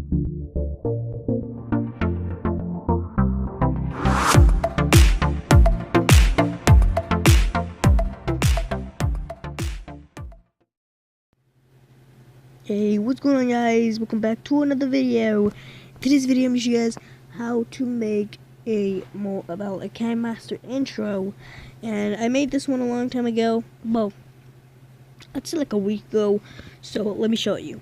Hey, what's going on, guys? Welcome back to another video. Today's video, I'm going to show you guys how to make a KineMaster intro. And I made this one a long time ago. Well, I'd say like a week ago. So let me show you.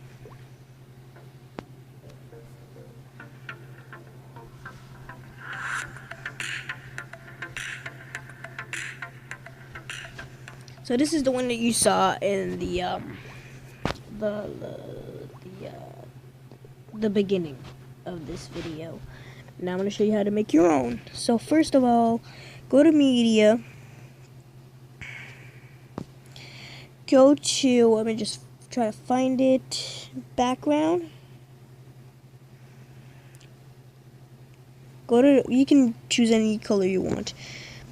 So this is the one that you saw in the beginning of this video. Now I'm going to show you how to make your own. So first of all, go to media, go to, let me just try to find it, background, go to, you can choose any color you want,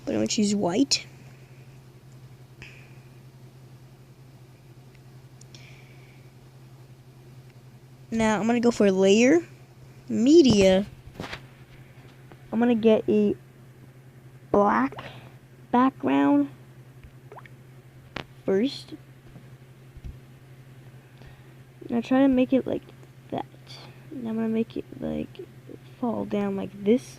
but I'm going to choose white. Now I'm going to go for layer, media. I'm going to get a black background first. Now try to make it like that. Now I'm going to make it like fall down like this.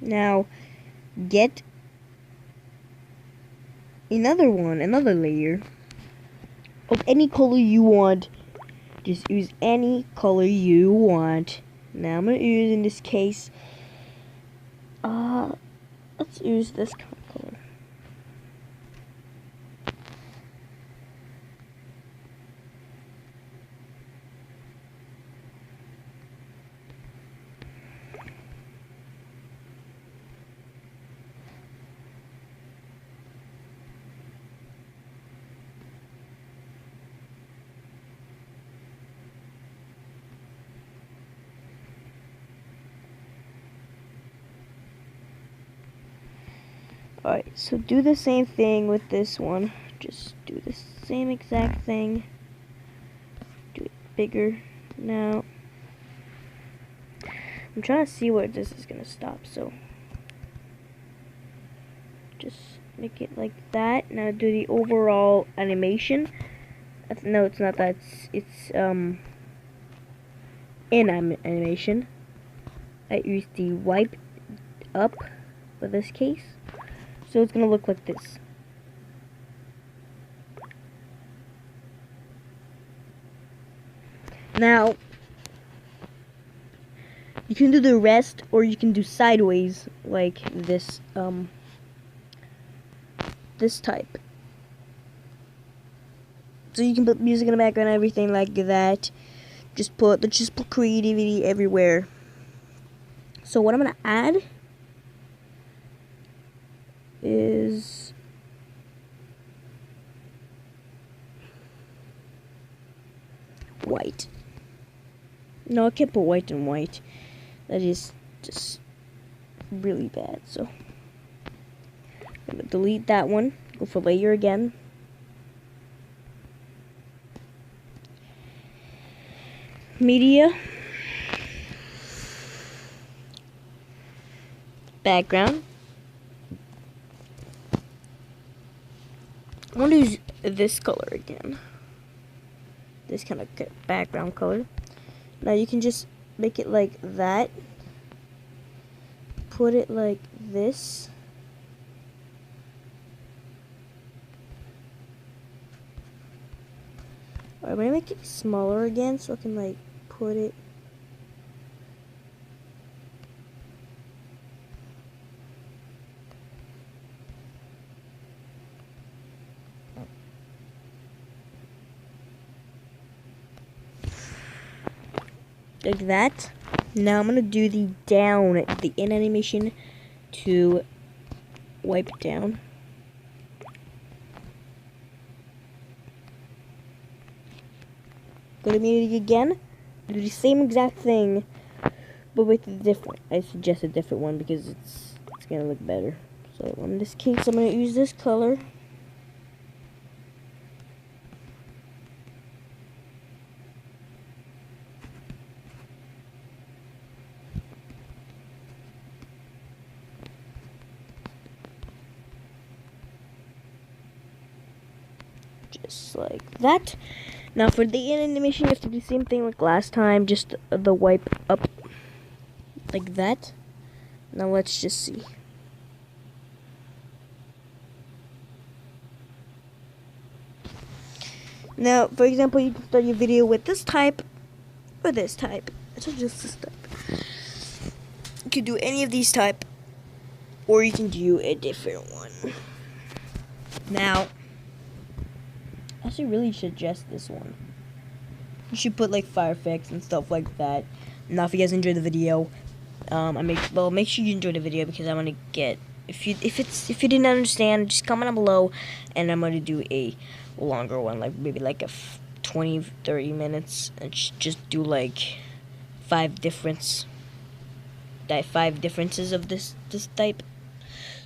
Now, get another layer of any color you want. Just use any color you want. Now I'm gonna use, in this case, let's use this kind of color. Alright, so do the same thing with this one. Just do the same exact thing. Do it bigger. Now, I'm trying to see where this is going to stop, so just make it like that. Now do the overall animation. No, it's not that. It's in animation. I used the wipe up for this case. So it's going to look like this. Now, you can do the rest, or you can do sideways, like this, this type. So you can put music in the background, everything like that. Just put creativity everywhere. So what I'm going to add is white. No, I can't put white and white. That is just really bad. So I'm gonna delete that one. Go for layer again. Media. Background. I want to use this color again. This kind of background color. Now you can just make it like that. Put it like this. Alright, I'm gonna make it smaller again so I can like put it. Like that. Now I'm gonna do the down, the in animation to wipe it down. Go to immunity again. Do the same exact thing, but with a different. I suggest a different one because it's gonna look better. So in this case, I'm gonna use this color. Just like that. Now for the animation, you have to do the same thing like last time, just the wipe up like that. Now let's just see. Now, for example, you can start your video with this type or this type. So just this type. You can do any of these type, or you can do a different one. Now, I actually really suggest this one. You should put like fire effects and stuff like that. Now, if you guys enjoyed the video, make sure you enjoy the video because I'm gonna get if you didn't understand, just comment down below, and I'm gonna do a longer one, like maybe like a 20-30 minutes, and just do like 5 differences of this type.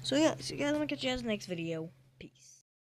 So yeah, so guys, I'm gonna catch you guys in the next video.